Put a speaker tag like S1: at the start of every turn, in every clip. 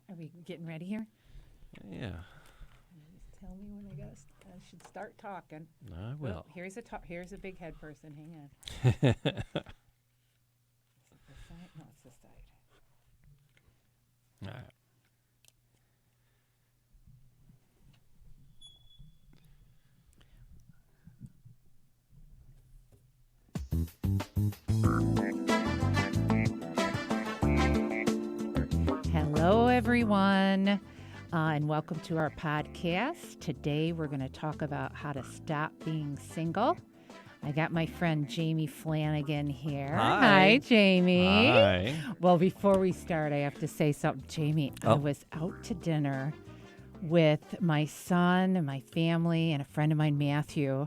S1: Are we getting ready here?
S2: Yeah.
S1: Just tell me when I should start talking.
S2: I will.
S1: Oh, here's a big head person. Hang on. Is it this side? No, it's this side.
S2: All right.
S1: Hello, everyone, and welcome to our podcast. Today, we're going to talk about how to stop being single. I got my friend Jamie Flanagan here.
S2: Hi,
S1: Jamie.
S2: Hi.
S1: Well, before we start, I have to say something. Jamie, I was out to dinner with my son and my family and a friend of mine, Matthew,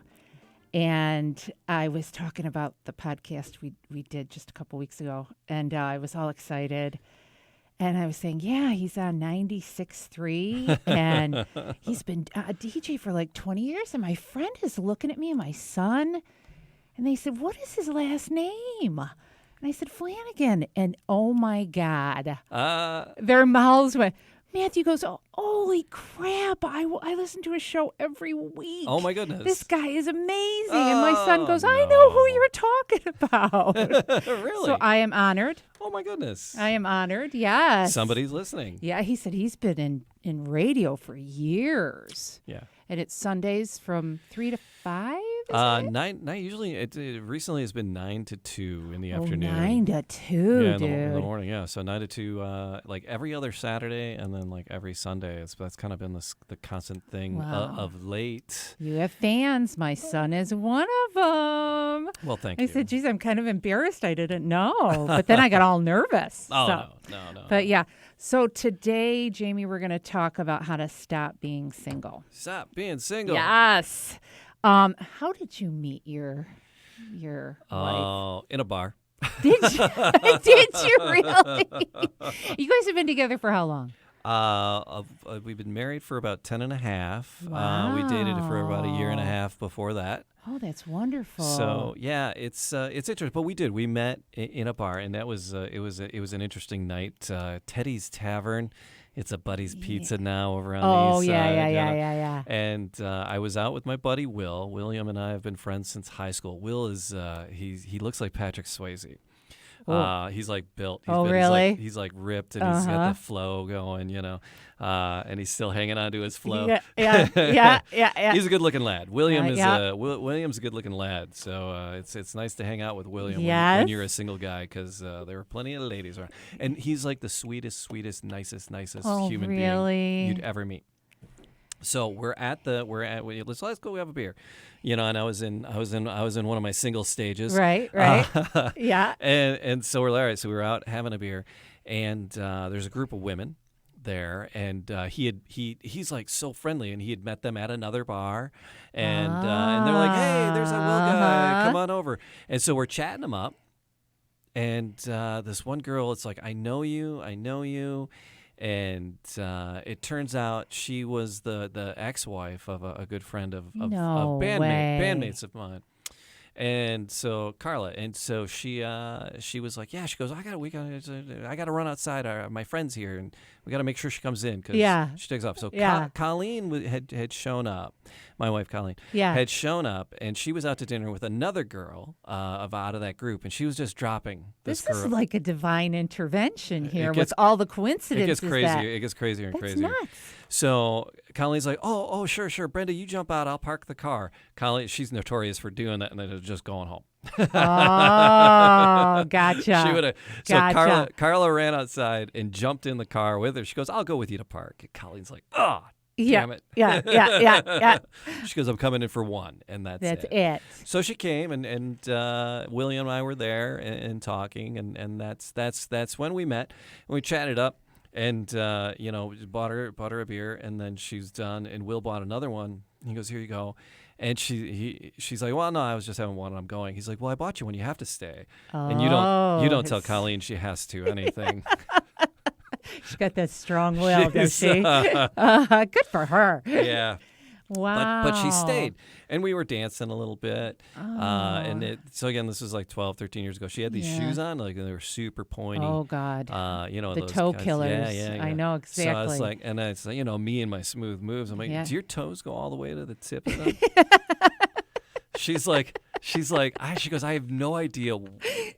S1: and I was talking about the podcast we did just a couple weeks ago, and I was all excited. And I was saying, yeah, he's on 96.3, and he's been a DJ for like 20 years. And my friend is looking at me and my son, and they said, what is his last name? And I said, Flanagan. And oh, my God. Their mouths went. Matthew goes, oh, holy crap, I listen to his show every week.
S2: Oh, my goodness.
S1: This guy is amazing. And my son goes, I know who you're talking about.
S2: Really?
S1: So I am honored.
S2: Oh, my goodness.
S1: I am honored, yes.
S2: Somebody's listening.
S1: Yeah, he said he's been in radio for years.
S2: Yeah.
S1: And it's Sundays from 3 to 5?
S2: Nine usually, it recently has been 9 to 2 in the afternoon.
S1: 9 to 2,
S2: yeah,
S1: dude.
S2: in the morning, yeah. So 9 to 2, like every other Saturday, and then like every Sunday. That's kind of been the constant thing of late.
S1: You have fans. My son is one of them.
S2: Well, thank you.
S1: I said, geez, I'm kind of embarrassed. I didn't know. But then I got all nervous.
S2: Oh, no.
S1: But yeah. So today, Jamie, we're going to talk about how to stop being single.
S2: Stop being single.
S1: Yes. How did you meet your wife?
S2: In a bar.
S1: Did you? Did you really? You guys have been together for how long?
S2: We've been married for about 10 and a half.
S1: Wow.
S2: We dated for about a year and a half before that.
S1: Oh, that's wonderful.
S2: So yeah, it's interesting. But we met in a bar, and that was it was an interesting night. Teddy's Tavern. It's a Buddy's Pizza now over on the east side.
S1: Yeah.
S2: And I was out with my buddy Will. William and I have been friends since high school. Will is he looks like Patrick Swayze. He's like built.
S1: Really?
S2: He's like ripped, and he's got the flow going, and he's still hanging on to his flow.
S1: Yeah.
S2: He's a good-looking lad. William's a good-looking lad. So it's nice to hang out with William when you're a single guy, because there are plenty of ladies around. And he's like the sweetest, nicest human being you'd ever meet. So let's go have a beer, and I was in one of my single stages.
S1: Right. Yeah.
S2: And so we're all right. So we were out having a beer, and there's a group of women there, and he's like so friendly, and he had met them at another bar, and they're like, hey, there's that Will guy, come on over. And so we're chatting him up, and this one girl, it's like, I know you. And it turns out she was the ex-wife of a good friend of bandmates of mine. And so Carla, and so she was like, yeah, she goes, I gotta run outside. My friend's here, and we gotta make sure she comes in because she takes off. So Colleen had shown up. My wife Colleen had shown up, and she was out to dinner with another girl out of that group, and she was just dropping this girl.
S1: This is like a divine intervention here with all the coincidences.
S2: It gets crazier and
S1: That's
S2: crazier.
S1: Nuts.
S2: So Colleen's like, oh, sure. Brenda, you jump out. I'll park the car. Colleen, she's notorious for doing that, and then just going home.
S1: Oh, gotcha.
S2: She would have. So Carla ran outside and jumped in the car with her. She goes, I'll go with you to park. And Colleen's like, damn it.
S1: Yeah.
S2: She goes, I'm coming in for one, and that's
S1: it.
S2: So she came, and William and I were there and talking, and that's when we met. And we chatted up, and bought her a beer, and then she's done, and Will bought another one. He goes, here you go. And she's like, well, no, I was just having one and I'm going. He's like, well, I bought you one. You have to stay. And you don't tell Colleen she has to anything.
S1: She's got that strong will, does she? Good for her.
S2: Yeah. But she stayed, and we were dancing a little bit.
S1: Oh.
S2: So again, this was like 12, 13 years ago. She had these shoes on, like they were super pointy.
S1: Oh God.
S2: You know,
S1: The
S2: those
S1: toe
S2: kinds.
S1: killers.
S2: Yeah.
S1: I know exactly.
S2: So I was like, and it's like, me and my smooth moves. I'm like, do your toes go all the way to the tip of them? She's like, she goes, I have no idea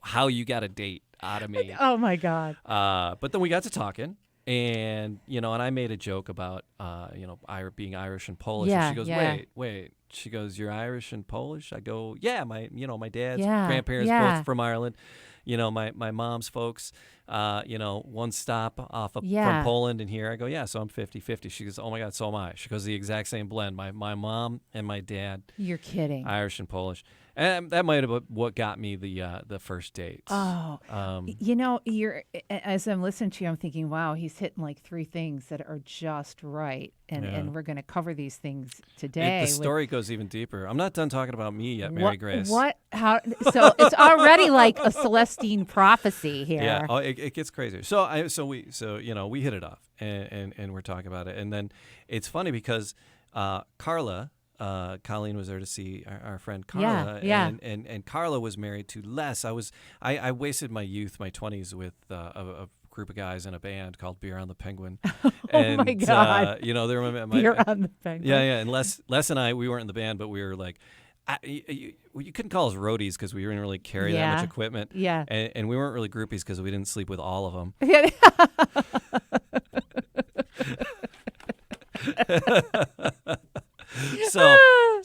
S2: how you got a date out of me.
S1: Oh my God.
S2: But then we got to talking. And, and I made a joke about, being Irish and Polish.
S1: Yeah,
S2: and she goes, wait. She goes, you're Irish and Polish? I go, yeah, my dad's grandparents both from Ireland. My mom's folks, one stop off from Poland and here. I go, yeah, so I'm 50-50. She goes, oh my God, so am I. She goes, the exact same blend. My mom and my dad.
S1: You're kidding.
S2: Irish and Polish. And that might have been what got me the first date.
S1: Oh, you're as I'm listening to you, I'm thinking, wow, he's hitting like three things that are just right, and we're going to cover these things today.
S2: The story goes even deeper. I'm not done talking about me yet, Mary Grace.
S1: What? How? So it's already like a Celestine prophecy here.
S2: Yeah. Oh, it gets crazier. We hit it off, and we're talking about it, and then it's funny because Carla. Colleen was there to see our friend Carla, and Carla was married to Les. I wasted my youth, my 20s, with a group of guys in a band called Beer on the Penguin.
S1: And, my God!
S2: They were
S1: Beer on the Penguin.
S2: Yeah, and Les and I, we weren't in the band, but we were like, you couldn't call us roadies because we didn't really carry that much equipment.
S1: Yeah,
S2: and we weren't really groupies because we didn't sleep with all of them. So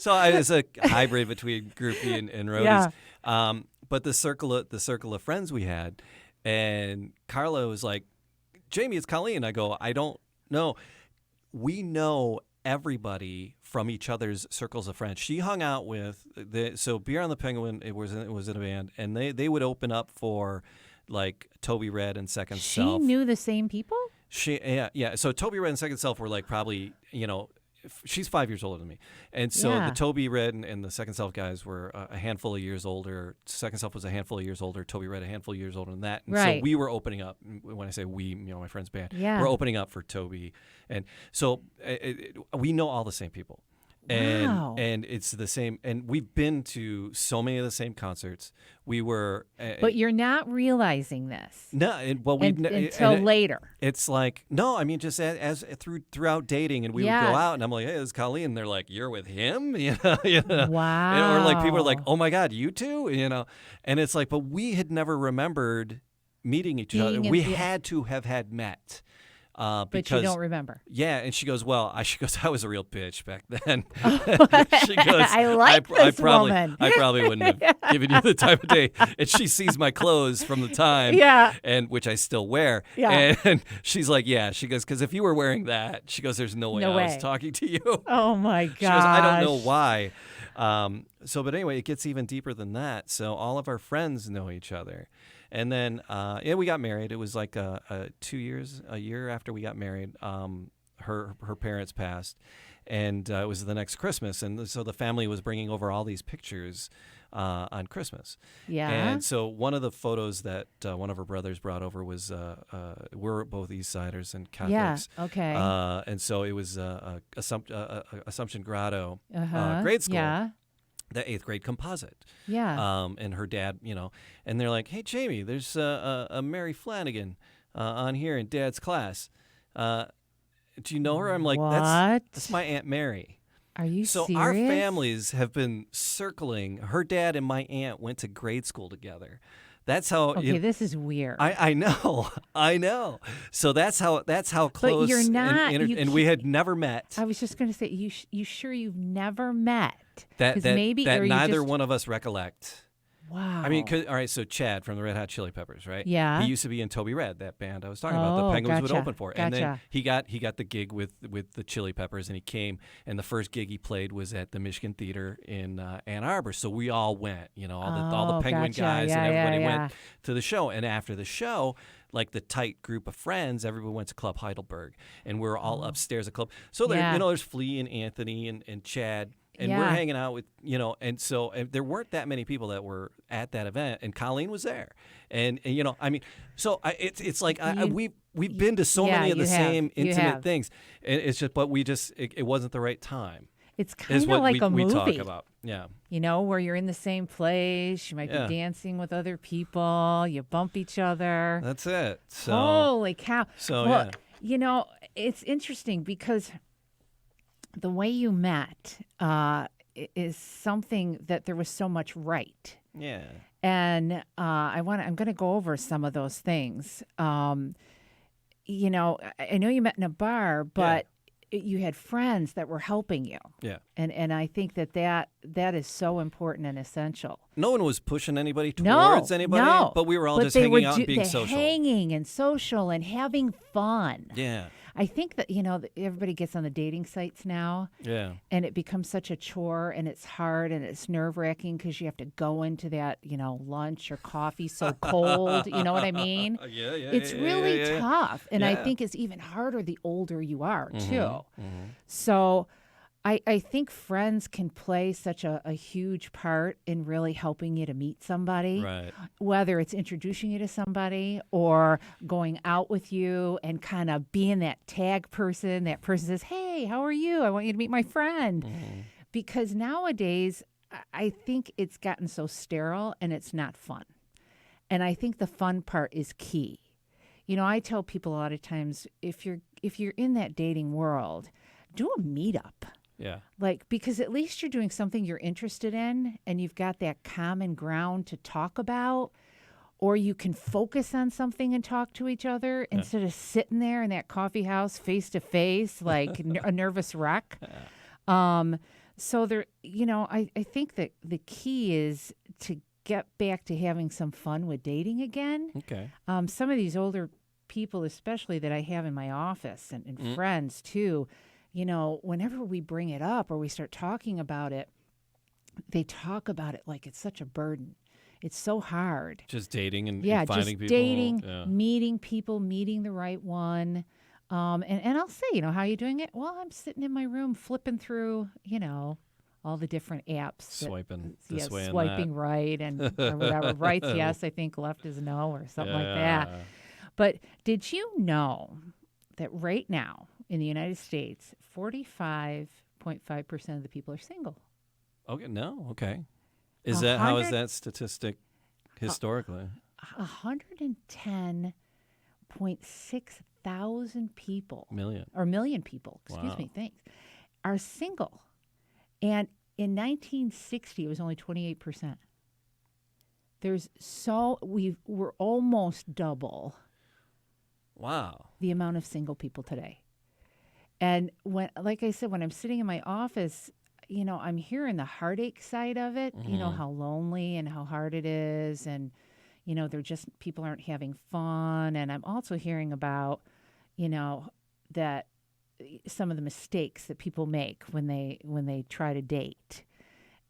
S2: it's a hybrid between groupie and roadies.
S1: Yeah.
S2: But the circle of friends we had, and Carla was like, Jamie, it's Colleen. I go, I don't know. We know everybody from each other's circles of friends. She hung out with so Beer on the Penguin. It was in a band, and they would open up for like Toby Red and Second Self.
S1: She knew the same people?
S2: Yeah. So Toby Red and Second Self were like probably, she's 5 years older than me. And so the Toby Red and the Second Self guys were a handful of years older. Second Self was a handful of years older. Toby Red a handful of years older than that. And so we were opening up. When I say we, my friend's band, we're opening up for Toby. And so we know all the same people. And it's the same. And we've been to so many of the same concerts. We were.
S1: But you're not realizing this.
S2: No,
S1: until later.
S2: It's like, no, I mean, just as throughout dating, and we would go out, and I'm like, hey, this is Colleen. And they're like, you're with him?
S1: Wow.
S2: Or like people are like, oh my God, you two? And it's like, but we had never remembered meeting each other. We had to have had met.
S1: But you don't remember.
S2: Yeah, and she goes, well, I was a real bitch back then.
S1: She goes, woman.
S2: I probably wouldn't have given you the time of day. And she sees my clothes from the time, and which I still wear. Yeah. And she's like, yeah. She goes, because if you were wearing that, she goes, there's no way I was talking to you.
S1: Oh my gosh.
S2: She goes, I don't know why. But anyway, it gets even deeper than that. So all of our friends know each other. And then, we got married. It was like a year after we got married. Her parents passed, and it was the next Christmas. And so the family was bringing over all these pictures on Christmas. Yeah. And so one of the photos that one of her brothers brought over was we're both East Siders and Catholics.
S1: Yeah. Okay.
S2: And so it was Assumption Grotto grade school.
S1: Yeah.
S2: The 8th grade composite.
S1: Yeah.
S2: And her dad, and they're like, hey, Jamie, there's a Mary Flanagan on here in Dad's class. Do you know her? I'm like, that's my Aunt Mary.
S1: Are you
S2: serious? So our families have been circling. Her dad and my aunt went to grade school together. That's how.
S1: Okay, this is weird.
S2: I know. So that's how close.
S1: But you're not.
S2: And we had never met.
S1: I was just going to say, you sure you've never met?
S2: That neither one of us recollect.
S1: Wow.
S2: I mean, all right, so Chad from the Red Hot Chili Peppers, right?
S1: Yeah.
S2: He used to be in Toby Red, that band I was talking about. The Penguins would open for. And then he got the gig with the Chili Peppers, and he came, and the first gig he played was at the Michigan Theater in Ann Arbor. So we all went, all the Penguin guys and everybody went to the show. And after the show, like the tight group of friends, everyone went to Club Heidelberg, and we were all upstairs at Club. So there's Flea and Anthony and Chad. And we're hanging out with, and so there weren't that many people that were at that event, and Colleen was there, and I mean, so it's like we've been to so many of the same intimate things. It's just, but it wasn't the right time.
S1: It's
S2: is
S1: kind of
S2: what
S1: like a
S2: we
S1: movie.
S2: talk about. Yeah.
S1: You know, where you're in the same place, you might be dancing with other people, you bump each other.
S2: That's it. So,
S1: Holy cow.
S2: So,
S1: Well,
S2: yeah.
S1: you know, it's interesting because the way you met is something that there was so much right.
S2: Yeah.
S1: And I'm going to go over some of those things. You know, I know you met in a bar, but you had friends that were helping you.
S2: Yeah.
S1: And I think that is so important and essential.
S2: No one was pushing anybody towards anybody, but we were all just hanging out and being social.
S1: Hanging and social and having fun.
S2: Yeah.
S1: I think that, you know, everybody gets on the dating sites now.
S2: Yeah.
S1: And it becomes such a chore and it's hard and it's nerve-wracking because you have to go into that, you know, lunch or coffee so cold. You know what I mean?
S2: Yeah.
S1: It's really tough. And I
S2: Yeah.
S1: think it's even harder the older you are, too.
S2: Mm-hmm.
S1: So I think friends can play such a huge part in really helping you to meet somebody,
S2: Right.
S1: whether it's introducing you to somebody or going out with you and kind of being that tag person. That person says, hey, how are you? I want you to meet my friend.
S2: Mm-hmm.
S1: Because nowadays, I think it's gotten so sterile and it's not fun. And I think the fun part is key. You know, I tell people a lot of times, if you're in that dating world, do a meetup.
S2: Yeah.
S1: Like, because at least you're doing something you're interested in and you've got that common ground to talk about, or you can focus on something and talk to each other instead of sitting there in that coffee house face to face like a nervous wreck. So there, you know, I think that the key is to get back to having some fun with dating again.
S2: Okay.
S1: Some of these older people, especially that I have in my office and friends too, you know, whenever we bring it up or we start talking about it, they talk about it like it's such a burden. It's so hard.
S2: Just dating and
S1: and
S2: finding
S1: just
S2: people.
S1: Dating, meeting people, meeting the right one. And I'll say, you know, how are you doing it? Well, I'm sitting in my room flipping through, you know, all the different apps.
S2: Swiping this way and
S1: swiping
S2: that.
S1: right and or whatever. Right's yes, I think left is no or something like that. But did you know that right now in the United States, 45.5% of the people are single?
S2: Okay, no, okay. Is that how is that statistic historically?
S1: 110.6 thousand people.
S2: Million
S1: people, excuse me, thanks, are single. And in 1960, it was only 28%. We're almost double.
S2: Wow.
S1: The amount of single people today. And when, like I said, when I'm sitting in my office, you know, I'm hearing the heartache side of it, you know, how lonely and how hard it is. And, you know, people aren't having fun. And I'm also hearing about, you know, that some of the mistakes that people make when they try to date.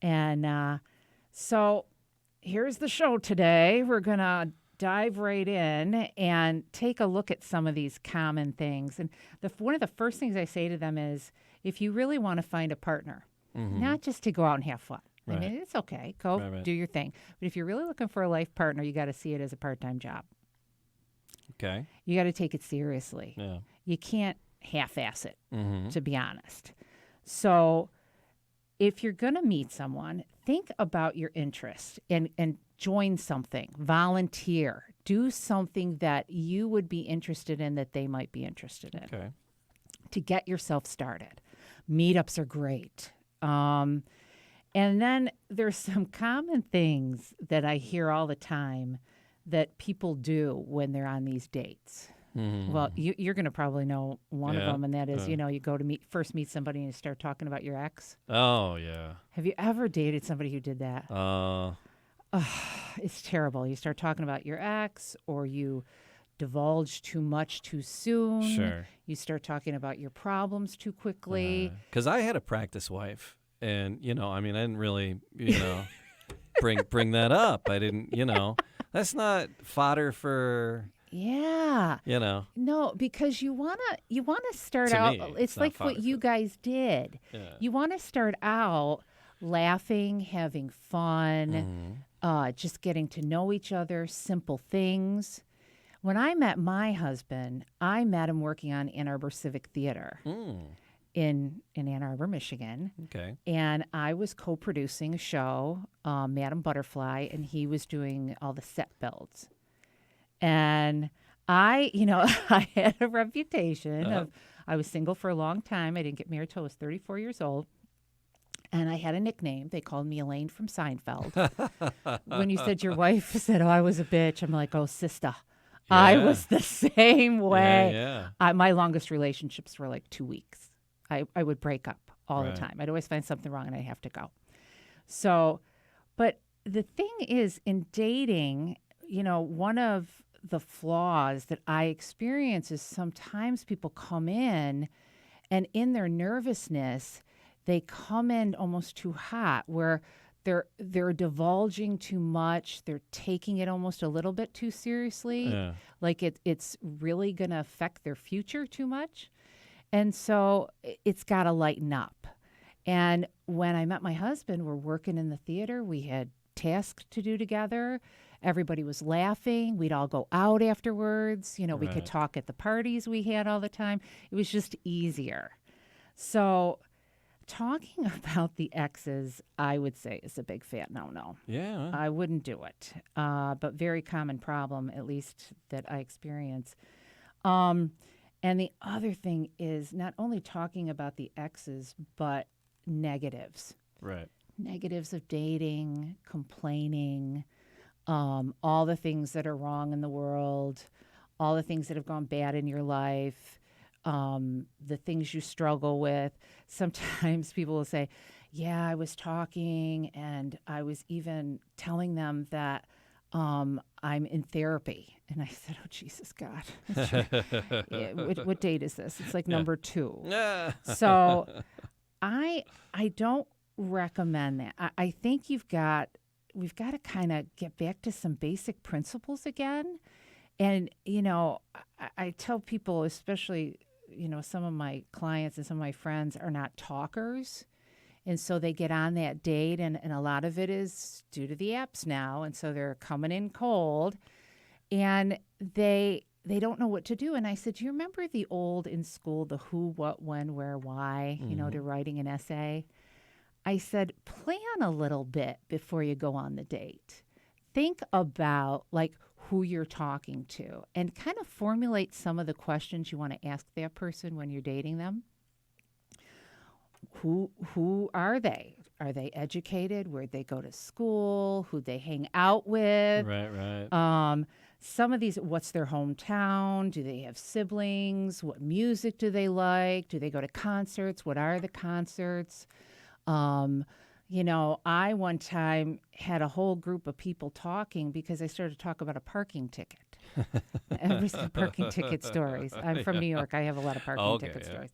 S1: And so here's the show today. We're going to dive right in and take a look at some of these common things. And one of the first things I say to them is, if you really want to find a partner, not just to go out and have fun.
S2: Right.
S1: I mean, it's okay. Go do your thing. But if you're really looking for a life partner, you got to see it as a part-time job.
S2: Okay.
S1: You got to take it seriously.
S2: Yeah.
S1: You can't half-ass it, to be honest. So if you're going to meet someone, think about your interest and join something, volunteer, do something that you would be interested in that they might be interested in.
S2: Okay.
S1: To get yourself started. Meetups are great. And then there's some common things that I hear all the time that people do when they're on these dates. Well, you're going to probably know one of them, and that is, you know, you go to first meet somebody and you start talking about your ex.
S2: Oh, yeah.
S1: Have you ever dated somebody who did that? It's terrible. You start talking about your ex, or you divulge too much too soon.
S2: Sure.
S1: You start talking about your problems too quickly.
S2: Because I had a practice wife, and, you know, I mean, I didn't really, you know, bring that up. I didn't, you know, that's not fodder for...
S1: Yeah.
S2: You know.
S1: No, because you wanna start
S2: To
S1: out.
S2: me,
S1: it's like what you guys did.
S2: Yeah.
S1: You want to start out laughing, having fun, just getting to know each other, simple things. When I met my husband, I met him working on Ann Arbor Civic Theater. in Ann Arbor, Michigan.
S2: Okay.
S1: And I was co-producing a show, Madam Butterfly, and he was doing all the set builds. And I, I had a reputation of, I was single for a long time. I didn't get married till I was 34 years old. And I had a nickname. They called me Elaine from Seinfeld. When you said your wife said, "Oh, I was a bitch," I'm like, "Oh, sister."
S2: Yeah.
S1: I was the same way.
S2: Yeah.
S1: My longest relationships were like 2 weeks. I would break up all
S2: Right.
S1: the time. I'd always find something wrong and I'd have to go. So, but the thing is, in dating, one of the flaws that I experience is sometimes people come in and in their nervousness, they come in almost too hot where they're divulging too much. They're taking it almost a little bit too seriously.
S2: Yeah.
S1: Like it's really going to affect their future too much. And so it's got to lighten up. And when I met my husband, we're working in the theater. We had tasks to do together. Everybody was laughing. We'd all go out afterwards. We could
S2: Right.
S1: talk at the parties we had all the time. It was just easier. So talking about the exes, I would say, is a big fat no-no.
S2: Yeah.
S1: I wouldn't do it, but very common problem, at least that I experience. And the other thing is not only talking about the exes, but negatives.
S2: Right.
S1: Negatives of dating, complaining, all the things that are wrong in the world, all the things that have gone bad in your life, the things you struggle with. Sometimes people will say, yeah, I was talking and I was even telling them that I'm in therapy. And I said, oh, Jesus, God. Yeah, what date is this? It's like number 2.
S2: Yeah.
S1: So I don't recommend that. I think we've got to kind of get back to some basic principles again. And, I tell people, especially, some of my clients and some of my friends are not talkers. And so they get on that date, and a lot of it is due to the apps now. And so they're coming in cold, and they don't know what to do. And I said, do you remember the old in school, the who, what, when, where, why, to writing an essay? I said, plan a little bit before you go on the date. Think about who you're talking to and kind of formulate some of the questions you want to ask that person when you're dating them. Who are they? Are they educated? Where'd they go to school? Who'd they hang out with?
S2: Right.
S1: Some of these, what's their hometown? Do they have siblings? What music do they like? Do they go to concerts? What are the concerts? I one time had a whole group of people talking because I started to talk about a parking ticket. Everybody's got parking ticket stories. I'm from New York. I have a lot of parking ticket stories.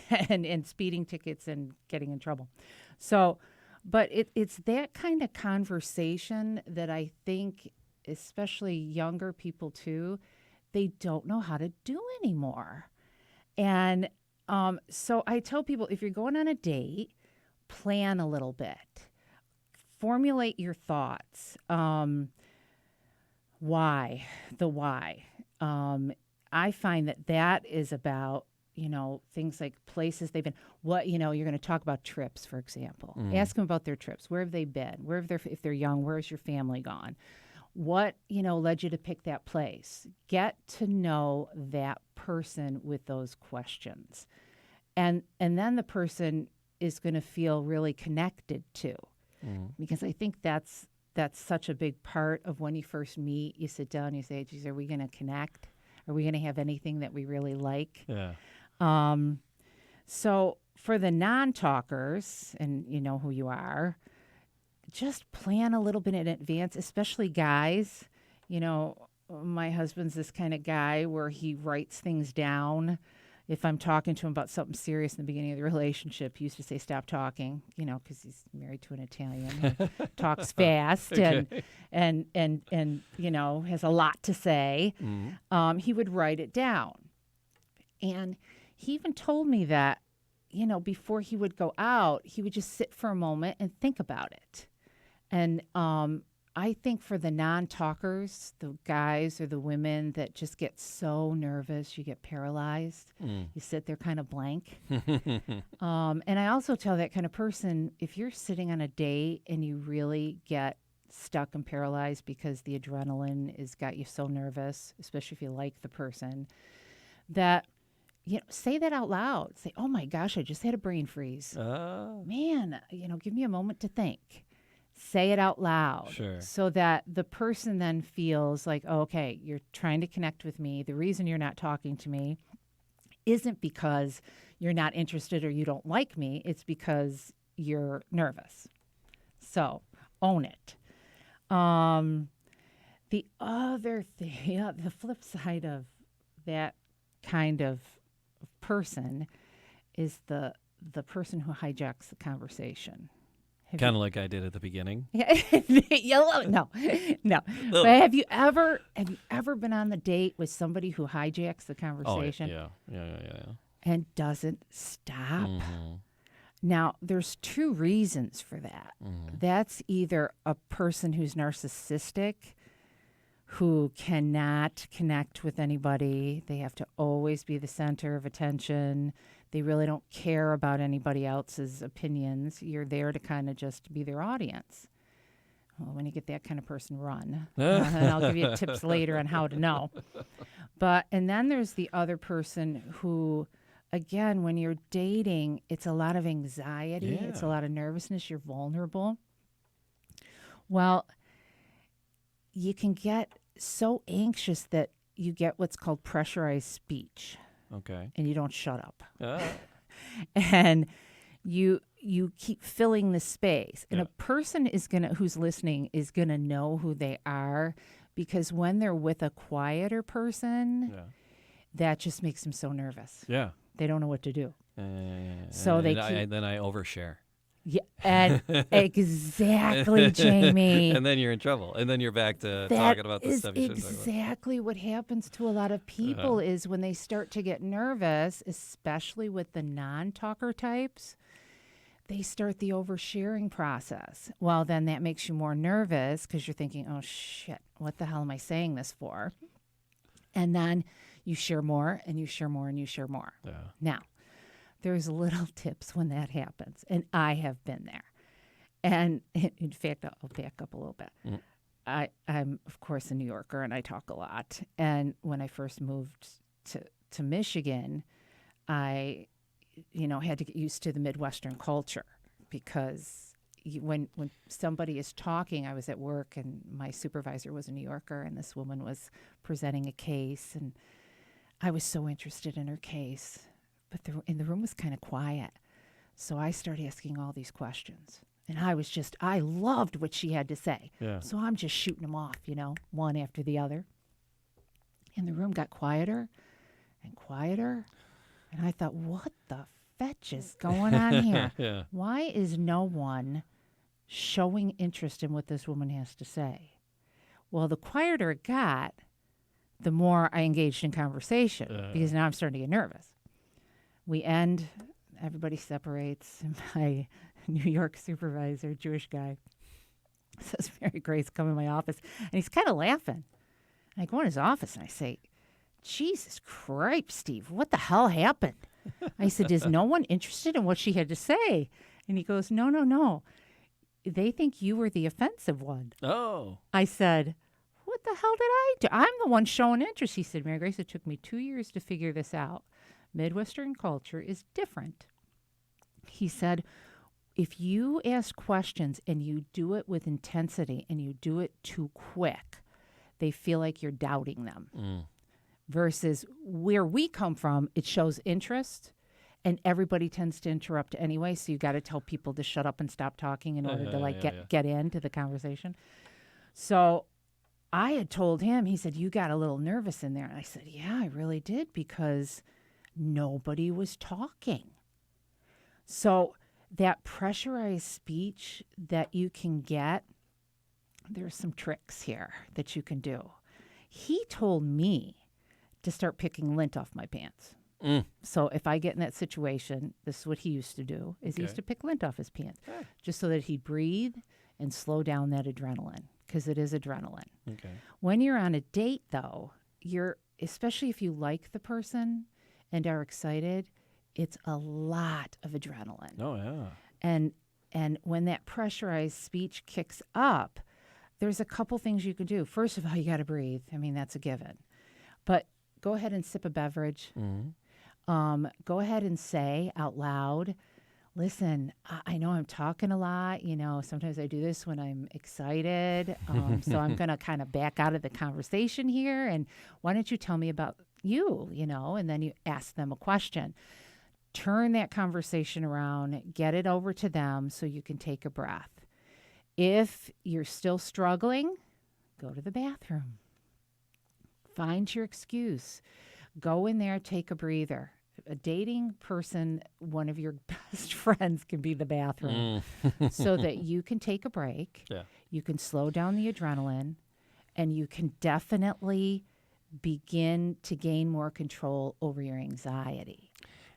S1: And speeding tickets and getting in trouble. So, but it's that kind of conversation that I think, especially younger people too, they don't know how to do anymore. And so I tell people, if you're going on a date, plan a little bit. Formulate your thoughts. Why? The why. I find that is about, things like places they've been. What, you're going to talk about trips, for example. Ask them about their trips. Where have they been? If they're young, where's your family gone? What, led you to pick that place? Get to know that person with those questions. And then the person is going to feel really connected to. Because I think that's such a big part of when you first meet. You sit down, you say, geez, are we going to connect? Are we going to have anything that we really like?
S2: Yeah.
S1: So for the non-talkers, and you know who you are, just plan a little bit in advance, especially guys. My husband's this kind of guy where he writes things down. If I'm talking to him about something serious in the beginning of the relationship, he used to say, stop talking, because he's married to an Italian who talks fast and has a lot to say. He would write it down. And he even told me that, before he would go out, he would just sit for a moment and think about it. And I think for the non-talkers, the guys or the women that just get so nervous, you get paralyzed. You sit there kind of blank. And I also tell that kind of person, if you're sitting on a date and you really get stuck and paralyzed because the adrenaline has got you so nervous, especially if you like the person, that, say that out loud. Say, oh my gosh, I just had a brain freeze. Man, give me a moment to think. Say it out loud.
S2: Sure.
S1: So that the person then feels like, oh, okay, you're trying to connect with me. The reason you're not talking to me isn't because you're not interested or you don't like me. It's because you're nervous. So own it. The other thing, the flip side of that kind of person is the person who hijacks the conversation.
S2: Kind of like I did at the beginning.
S1: No. But have you ever been on the date with somebody who hijacks the conversation?
S2: Oh, yeah.
S1: And doesn't stop? Now, there's two reasons for that. That's either a person who's narcissistic, who cannot connect with anybody. They have to always be the center of attention. They really don't care about anybody else's opinions. You're there to kind of just be their audience. Well, when you get that kind of person, run. And I'll give you tips later on how to know. And then there's the other person who, again, when you're dating, it's a lot of anxiety. Yeah. It's a lot of nervousness. You're vulnerable. Well, you can get so anxious that you get what's called pressurized speech.
S2: Okay.
S1: And you don't shut up. And you keep filling the space. And a person who's listening is gonna know who they are, because when they're with a quieter person, that just makes them so nervous. Yeah. They don't know what to do. So then
S2: I overshare.
S1: Yeah, and exactly, Jamie.
S2: And then you're in trouble. And then you're back to talking about the stuff you shouldn't talk about.
S1: Exactly what happens to a lot of people is when they start to get nervous, especially with the non-talker types, they start the oversharing process. Well, then that makes you more nervous because you're thinking, oh, shit, what the hell am I saying this for? And then you share more and you share more and you share more. Yeah. Now, there's little tips when that happens, and I have been there. And in fact, I'll back up a little bit. I'm, of course, a New Yorker, and I talk a lot. And when I first moved to Michigan, I, had to get used to the Midwestern culture, because when somebody is talking, I was at work, and my supervisor was a New Yorker, and this woman was presenting a case, and I was so interested in her case. But the room was kind of quiet. So I started asking all these questions. And I loved what she had to say. Yeah. So I'm just shooting them off, one after the other. And the room got quieter and quieter. And I thought, what the fetch is going on here? Yeah. Why is no one showing interest in what this woman has to say? Well, the quieter it got, the more I engaged in conversation, because now I'm starting to get nervous. We end, everybody separates. My New York supervisor, Jewish guy, says, Mary Grace, come in my office. And he's kind of laughing. And I go in his office and I say, Jesus Christ, Steve, what the hell happened? I said, is no one interested in what she had to say? And he goes, no. They think you were the offensive one. Oh. I said, what the hell did I do? I'm the one showing interest. He said, Mary Grace, it took me 2 years to figure this out. Midwestern culture is different. He said, if you ask questions and you do it with intensity and you do it too quick, they feel like you're doubting them. Versus where we come from, it shows interest, and everybody tends to interrupt anyway, so you got to tell people to shut up and stop talking in order to get into the conversation. So I had told him, he said, you got a little nervous in there. And I said, yeah, I really did, because nobody was talking. So that pressurized speech that you can get, there's some tricks here that you can do. He told me to start picking lint off my pants. So if I get in that situation, this is what he used to do, is he used to pick lint off his pants, just so that he'd breathe and slow down that adrenaline, because it is adrenaline.
S2: Okay.
S1: When you're on a date, though, especially if you like the person and are excited, it's a lot of adrenaline.
S2: Oh, yeah.
S1: And when that pressurized speech kicks up, there's a couple things you can do. First of all, you got to breathe. I mean, that's a given. But go ahead and sip a beverage.
S2: Mm-hmm.
S1: Go ahead and say out loud, listen, I know I'm talking a lot. Sometimes I do this when I'm excited. So I'm going to kind of back out of the conversation here. And why don't you tell me about you, And then you ask them a question. Turn that conversation around, get it over to them so you can take a breath. If you're still struggling, go to the bathroom. Find your excuse. Go in there, take a breather. A dating person, one of your best friends can be the bathroom so that you can take a break.
S2: Yeah.
S1: You can slow down the adrenaline, and you can definitely begin to gain more control over your anxiety.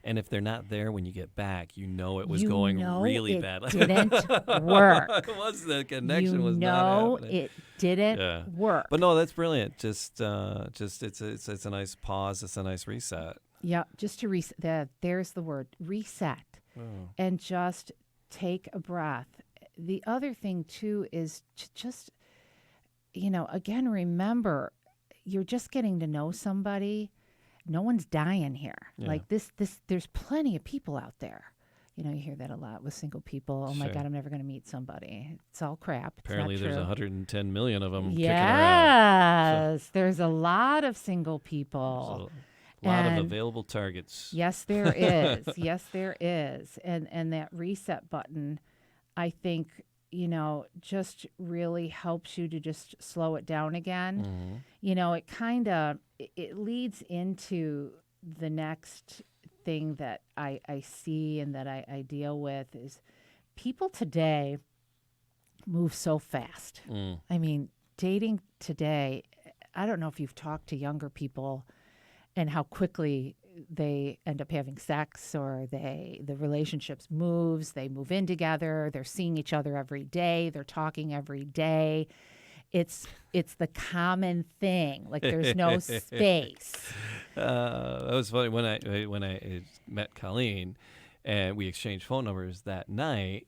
S2: And if they're not there when you get back, it was going really bad.
S1: It didn't work.
S2: The connection was not happening.
S1: It didn't work.
S2: But no, that's brilliant. Just it's a nice pause. It's a nice reset.
S1: Yeah, just to reset. There's the word, reset, and just take a breath. The other thing too is to just, again, remember, you're just getting to know somebody. No one's dying here.
S2: Yeah.
S1: Like this, there's plenty of people out there. You hear that a lot with single people. Oh my God, I'm never going to meet somebody. It's all crap.
S2: Apparently there's 110 million of them kicking
S1: around.
S2: So.
S1: There's a lot of single people.
S2: A lot of available targets.
S1: Yes, there is. Yes, there is. And that reset button, I think, just really helps you to just slow it down again. Mm-hmm. It leads into the next thing that I see and that I deal with is people today move so fast. I mean, dating today, I don't know if you've talked to younger people and how quickly they end up having sex, or the relationships moves, they move in together, they're seeing each other every day, they're talking every day. It's the common thing. Like there's no space.
S2: That was funny when I met Colleen, and we exchanged phone numbers that night.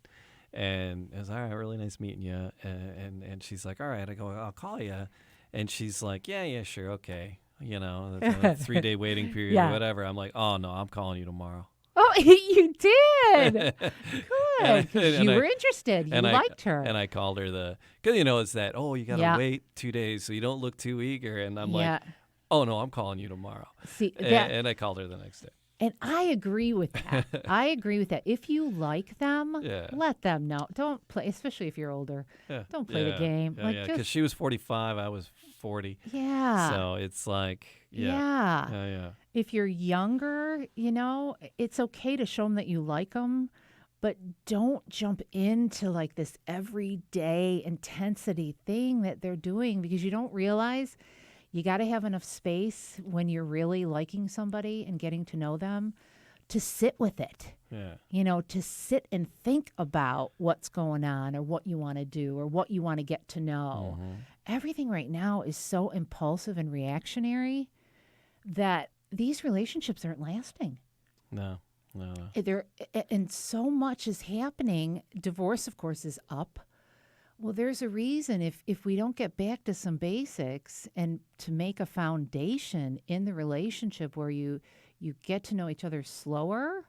S2: And it was, all right, really nice meeting you. And she's like, all right. I go, I'll call you. And she's like, yeah, sure, okay. That's a 3-day waiting period or whatever. I'm like, oh no, I'm calling you tomorrow.
S1: Oh, you did. Good. You were interested. You liked her.
S2: And I called her because it's that, you got to wait 2 days so you don't look too eager. And I'm like, oh no, I'm calling you tomorrow.
S1: See,
S2: and I called her the next day.
S1: And I agree with that. I agree with that. If you like them, let them know. Don't play, especially if you're older. Yeah. Don't play the game.
S2: Because she was 45, I was 40.
S1: Yeah.
S2: So it's like,
S1: yeah. If you're younger, it's okay to show them that you like them, but don't jump into like this everyday intensity thing that they're doing, because you don't realize you got to have enough space when you're really liking somebody and getting to know them to sit with it. Yeah. To sit and think about what's going on or what you want to do or what you want to get to know. Mm-hmm. Everything right now is so impulsive and reactionary that these relationships aren't lasting.
S2: No.
S1: And so much is happening. Divorce, of course, is up. Well, there's a reason. If we don't get back to some basics and to make a foundation in the relationship where you get to know each other slower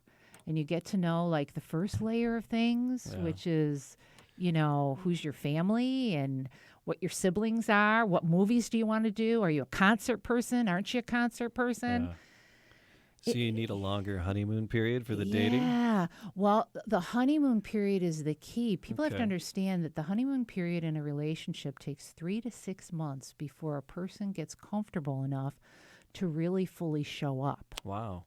S1: and you get to know like the first layer of things, which is, who's your family and what your siblings are, what movies do you want to do? Are you a concert person? Aren't you a concert person?
S2: Yeah. So you need a longer honeymoon period for the dating?
S1: Yeah. Well, the honeymoon period is the key. People have to understand that the honeymoon period in a relationship takes 3 to 6 months before a person gets comfortable enough to really fully show up.
S2: Wow.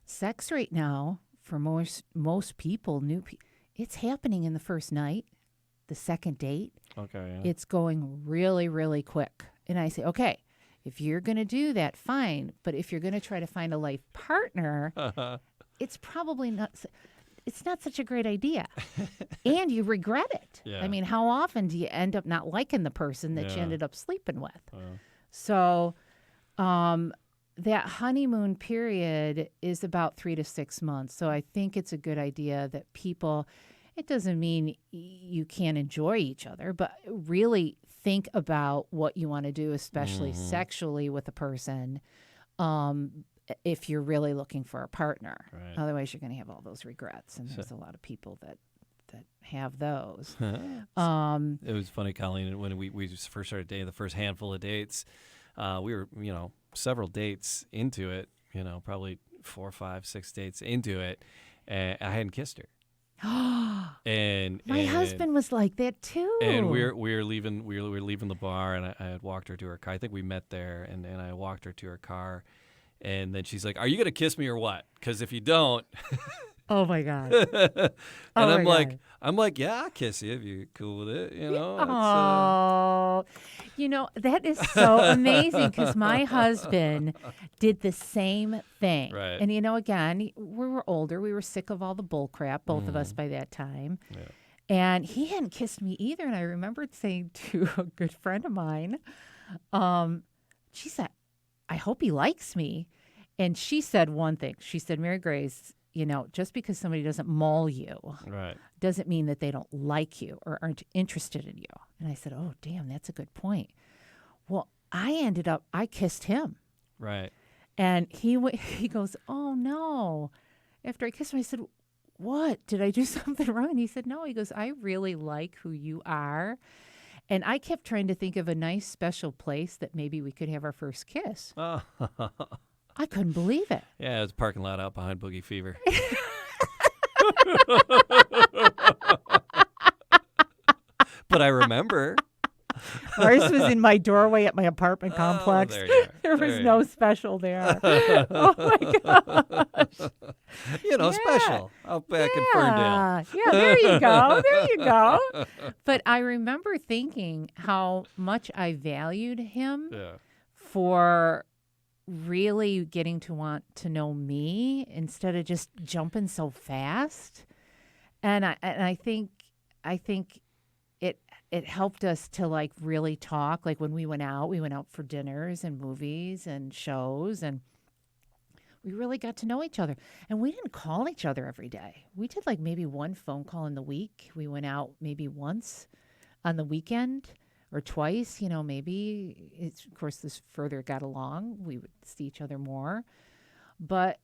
S1: Sex right now, for most people, it's happening in the first night, the second date.
S2: Okay. Yeah.
S1: It's going really, really quick. And I say, okay, if you're going to do that, fine. But if you're going to try to find a life partner, it's probably not. it's not such a great idea. And you regret it.
S2: Yeah.
S1: I mean, how often do you end up not liking the person that you ended up sleeping with? So that honeymoon period is about 3 to 6 months. So I think it's a good idea that people, it doesn't mean you can't enjoy each other, but really think about what you want to do, especially sexually with a person, if you're really looking for a partner.
S2: Right.
S1: Otherwise, you're going to have all those regrets. And there's a lot of people that have those.
S2: It was funny, Colleen, when we first started dating, the first handful of dates, we were, several dates into it, probably 4, 5, 6 dates into it, and I hadn't kissed her. And
S1: my husband was like that too.
S2: And we were leaving the bar, and I had walked her to her car. I think we met there, and I walked her to her car, and then she's like, "Are you gonna kiss me or what? Because if you don't."
S1: Oh my God.
S2: And I'm
S1: God.
S2: like, yeah, I'll kiss you if you're cool with it,
S1: Oh, that is so amazing because my husband did the same thing.
S2: Right.
S1: And again, we were older. We were sick of all the bull crap, both of us by that time.
S2: Yeah.
S1: And he hadn't kissed me either. And I remembered saying to a good friend of mine, she said, I hope he likes me. And she said one thing. She said, Mary Grace, just because somebody doesn't maul you doesn't mean that they don't like you or aren't interested in you. And I said, oh, damn, that's a good point. Well, I kissed him.
S2: Right.
S1: And he goes, oh, no. After I kissed him, I said, what? Did I do something wrong? And he said, no. He goes, I really like who you are. And I kept trying to think of a nice special place that maybe we could have our first kiss.
S2: Oh.
S1: I couldn't believe it.
S2: Yeah, it was a parking lot out behind Boogie Fever. But I remember.
S1: Ours was in my doorway at my apartment complex. There was no special there. Oh, my gosh.
S2: Special out back in Ferndale.
S1: Yeah, there you go. There you go. But I remember thinking how much I valued him for really getting to want to know me instead of just jumping so fast. And I think it helped us to really talk. Like when we went out for dinners and movies and shows, and we really got to know each other. And we didn't call each other every day. We did maybe one phone call in the week. We went out maybe once on the weekend. Or twice, maybe. Of course, this further got along. We would see each other more. But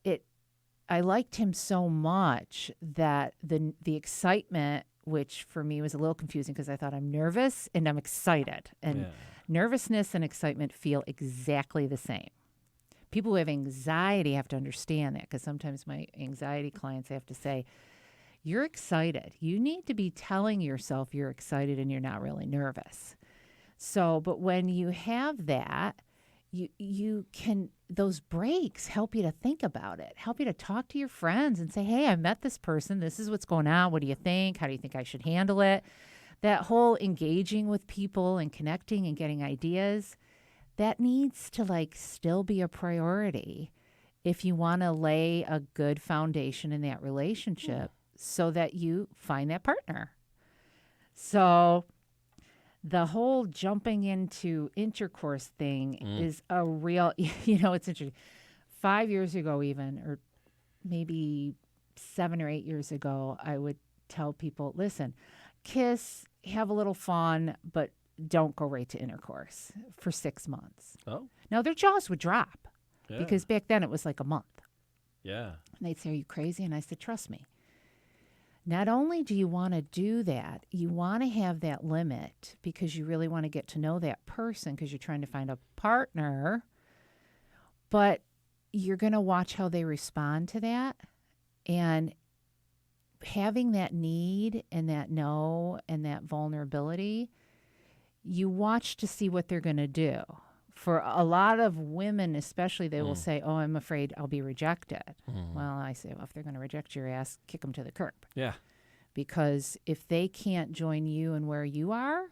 S1: I liked him so much that the excitement, which for me was a little confusing because I thought I'm nervous and I'm excited. And nervousness and excitement feel exactly the same. People who have anxiety have to understand that, because sometimes my anxiety clients have to say, you're excited. You need to be telling yourself you're excited and you're not really nervous. So, but when you have that, you can, those breaks help you to think about it, help you to talk to your friends and say, hey, I met this person. This is what's going on. What do you think? How do you think I should handle it? That whole engaging with people and connecting and getting ideas, that needs to still be a priority if you want to lay a good foundation in that relationship so that you find that partner. So the whole jumping into intercourse thing is a real, it's interesting. 5 years ago even, or maybe 7 or 8 years ago, I would tell people, listen, kiss, have a little fun, but don't go right to intercourse for 6 months.
S2: Oh.
S1: Now, their jaws would drop because back then it was a month.
S2: Yeah.
S1: And they'd say, are you crazy? And I said, trust me. Not only do you want to do that, you want to have that limit because you really want to get to know that person because you're trying to find a partner, but you're going to watch how they respond to that. And having that need and that no and that vulnerability, you watch to see what they're going to do. For a lot of women especially, they will say, oh, I'm afraid I'll be rejected. Well, I say, well, if they're going to reject your ass, kick them to the curb.
S2: Yeah.
S1: Because if they can't join you in where you are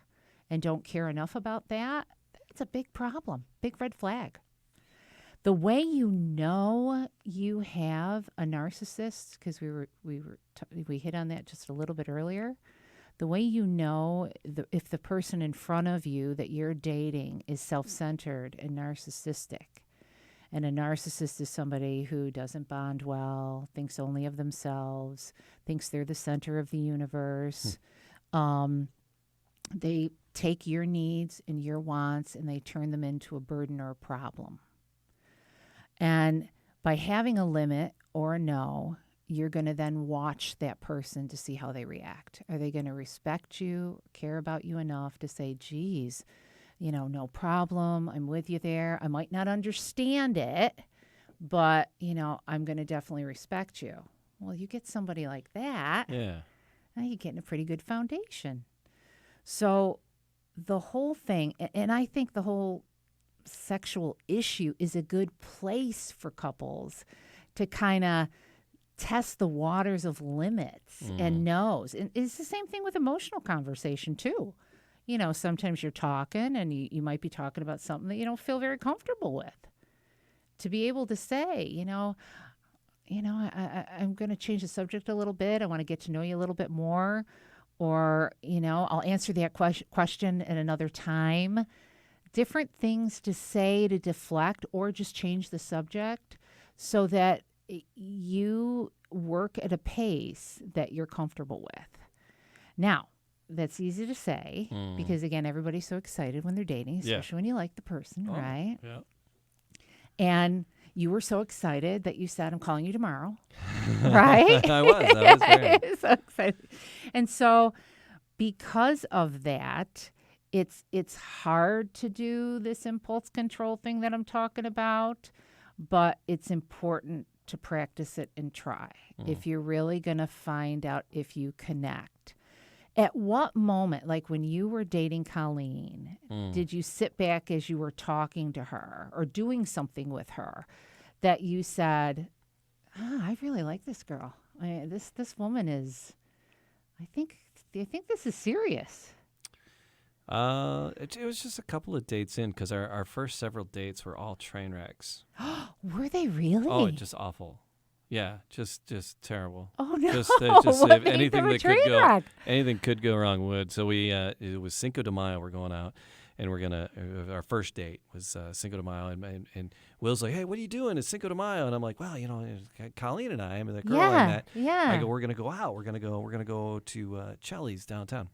S1: and don't care enough about that, it's a big problem, big red flag. The way you know you have a narcissist, because we hit on that just a little bit earlier. The way you know if the person in front of you that you're dating is self-centered and narcissistic. And a narcissist is somebody who doesn't bond well, thinks only of themselves, thinks they're the center of the universe. They take your needs and your wants and they turn them into a burden or a problem. And by having a limit or a no, you're going to then watch that person to see how they react. Are they going to respect you, care about you enough to say, geez, no problem. I'm with you there. I might not understand it, but, I'm going to definitely respect you. Well, you get somebody like that.
S2: Yeah.
S1: Now you're getting a pretty good foundation. So the whole thing, and I think the whole sexual issue is a good place for couples to kind of test the waters of limits and knows. And it's the same thing with emotional conversation too. Sometimes you're talking and you might be talking about something that you don't feel very comfortable with. To be able to say, I'm going to change the subject a little bit. I want to get to know you a little bit more. Or, I'll answer that question at another time. Different things to say to deflect or just change the subject so that you work at a pace that you're comfortable with. Now, that's easy to say because, again, everybody's so excited when they're dating, especially when you like the person, right?
S2: Yeah.
S1: And you were so excited that you said, I'm calling you tomorrow, right?
S2: I was very.
S1: So excited. And so because of that, it's hard to do this impulse control thing that I'm talking about, but it's important to practice it and try if you're really going to find out if you connect. At what moment, like when you were dating Colleen, did you sit back as you were talking to her or doing something with her that you said, I really like this girl. This woman is, I think this is serious.
S2: It was just a couple of dates in because our first several dates were all train wrecks.
S1: Were they really?
S2: Oh, just awful. Yeah, just terrible.
S1: Oh no!
S2: Just if anything that could go,
S1: wreck?
S2: anything could go wrong would. So it was Cinco de Mayo. We're going out, and our first date was Cinco de Mayo, and Will's like, hey, what are you doing? It's Cinco de Mayo, and I'm like, well, Colleen and I, the girl I met.
S1: Yeah.
S2: I go, we're gonna go out. We're gonna go to Chelly's downtown.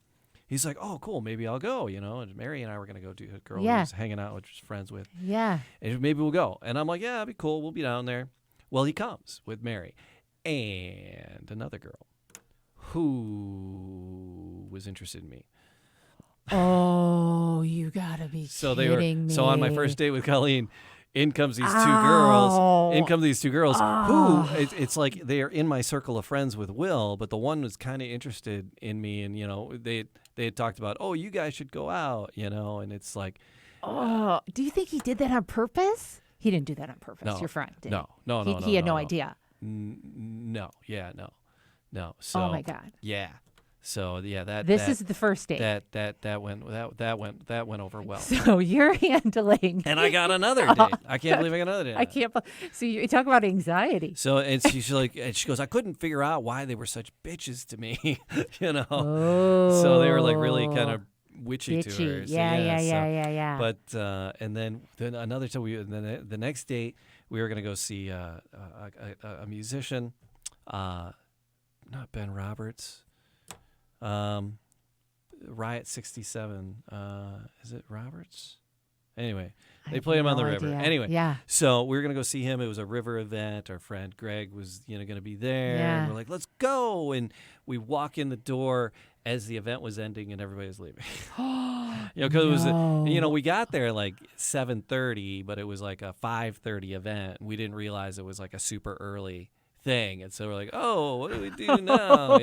S2: He's like, oh, cool, maybe I'll go. And Mary and I were gonna go do a girl who was hanging out, which was friends with.
S1: Yeah.
S2: And maybe we'll go. And I'm like, yeah, it'd be cool. We'll be down there. Well, he comes with Mary and another girl who was interested in me.
S1: Oh, you gotta be kidding me.
S2: So on my first date with Colleen, in comes these two girls. In come these two girls who it's like they are in my circle of friends with Will, but the one was kind of interested in me, and they had talked about, oh, you guys should go out, and it's like,
S1: do you think he did that on purpose? He didn't do that on purpose.
S2: No,
S1: your friend did.
S2: No.
S1: He had no idea.
S2: No. Yeah. No. So.
S1: Oh my God.
S2: Yeah. So yeah,
S1: this is the first date.
S2: That went over well.
S1: So you're handling.
S2: And I got another date. I can't believe I got another date.
S1: I can't. So you talk about anxiety.
S2: So and she goes, I couldn't figure out why they were such bitches to me,
S1: Oh.
S2: So they were like really kind of witchy to her. So,
S1: Yeah.
S2: But and then another time the next date we were gonna go see a musician, not Ben Roberts. Riot 67. Is it Roberts? Anyway, they played him on the river. Anyway, so we were going to go see him. It was a river event. Our friend Greg was, going to be there.
S1: Yeah.
S2: And we're like, let's go. And we walk in the door as the event was ending and everybody was leaving. Because it was, we got there like 7:30, but it was like a 5:30 event. We didn't realize it was like a super early thing. And so we're like, oh, what do we do now?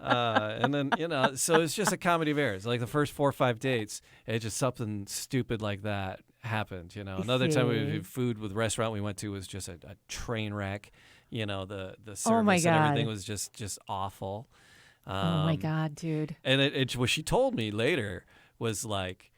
S2: And then, so it's just a comedy of errors. Like the first 4 or 5 dates, it's just something stupid like that happened. Another time we had food with the restaurant we went to was just a train wreck. The service and everything was just awful.
S1: Oh my God, dude.
S2: And what she told me later was like,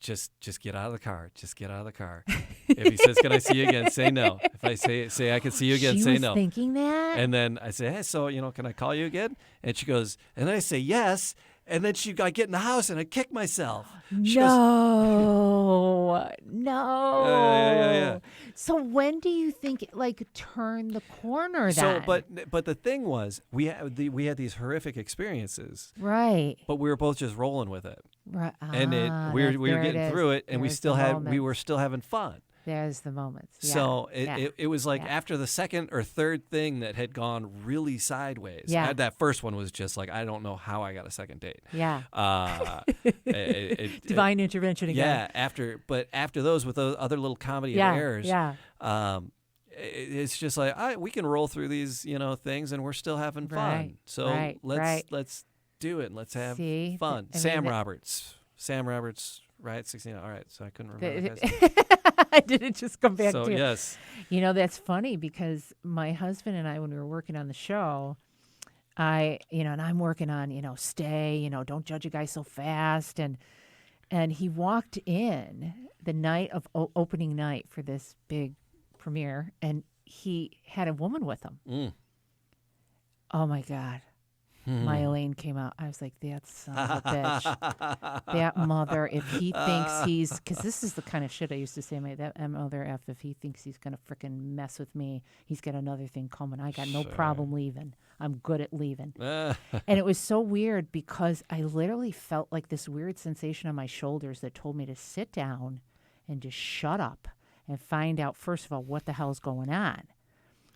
S2: just get out of the car. Just get out of the car. If he says, "Can I see you again?" Say no. If I say I can see you again, say no.
S1: She was thinking that?
S2: And then I say, "Hey, so, can I call you again?" And she goes, and then I say yes. And then I get in the house and I kick myself. She goes,
S1: No.
S2: Yeah.
S1: So when do you think it turned the corner then?
S2: So, but the thing was, we had these horrific experiences,
S1: right.
S2: but we were both just rolling with it,
S1: Right.
S2: and we were getting through it, and we were still having fun.
S1: There's the moments. Yeah.
S2: So it was like after the second or third thing that had gone really sideways.
S1: Yeah.
S2: That first one was just like, I don't know how I got a second date.
S1: Yeah.
S2: It,
S1: Divine intervention again.
S2: Yeah. After those with those other little comedy of errors.
S1: Yeah.
S2: It's just like we can roll through these things and we're still having fun.
S1: Right.
S2: So let's do it and let's have fun. Sam Roberts. Right, 16. All right, so I couldn't remember.
S1: Did it just come back to you?
S2: So, yes.
S1: That's funny because my husband and I, when we were working on the show, and I'm working on, stay, don't judge a guy so fast. And he walked in the night of opening night for this big premiere, and he had a woman with him.
S2: Mm.
S1: Oh, my God. My Elaine came out. I was like, that son of a bitch. That mother, if he thinks because this is the kind of shit I used to say, that mother F, if he thinks he's going to frickin' mess with me, he's got another thing coming. I got no problem leaving. I'm good at leaving. And it was so weird because I literally felt like this weird sensation on my shoulders that told me to sit down and just shut up and find out, first of all, what the hell's going on.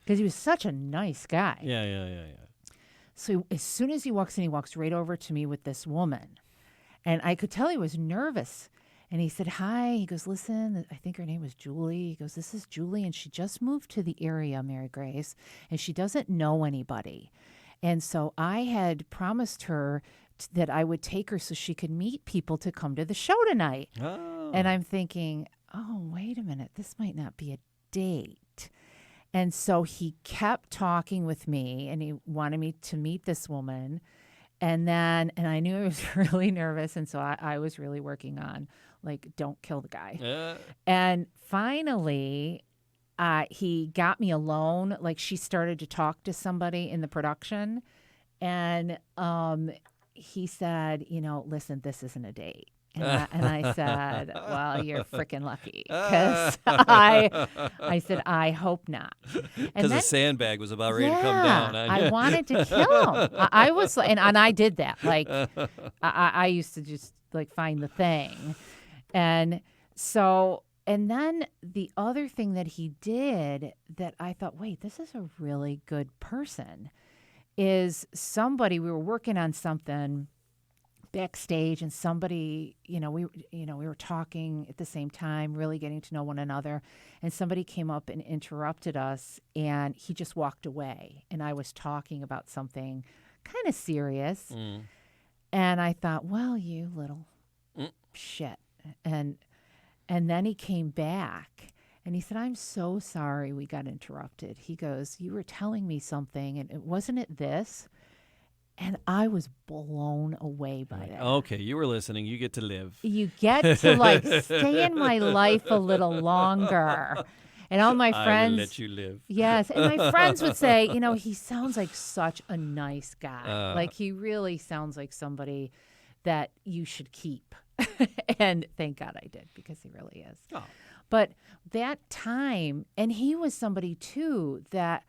S1: Because he was such a nice guy.
S2: Yeah.
S1: So as soon as he walks in, he walks right over to me with this woman. And I could tell he was nervous. And he said, hi. He goes, listen, I think her name was Julie. He goes, this is Julie. And she just moved to the area, Mary Grace. And she doesn't know anybody. And so I had promised her that I would take her so she could meet people to come to the show tonight.
S2: Oh.
S1: And I'm thinking, oh, wait a minute. This might not be a date. And so he kept talking with me, and he wanted me to meet this woman. And I knew I was really nervous, and so I was really working on, don't kill the guy. And finally, he got me alone. She started to talk to somebody in the production, and he said, listen, this isn't a date. And I said, well, you're freaking lucky. Because I said, I hope not.
S2: Because the sandbag was about ready to come down.
S1: I wanted to kill him. I was, and I did that. I used to just find the thing. And so, and then the other thing that he did that I thought, wait, this is a really good person, is we were working on something backstage, and somebody, we were talking at the same time, really getting to know one another, and somebody came up and interrupted us, and he just walked away, and I was talking about something kind of serious, and I thought, well, you little shit, and then he came back, and he said, I'm so sorry we got interrupted. He goes, you were telling me something, and wasn't it this? And I was blown away by that.
S2: Okay, you were listening. You get to live.
S1: You get to stay in my life a little longer. And all my friends.
S2: I will let you live.
S1: Yes. And my friends would say, he sounds like such a nice guy. He really sounds like somebody that you should keep. And thank God I did, because he really is.
S2: Oh.
S1: But that time, and he was somebody too that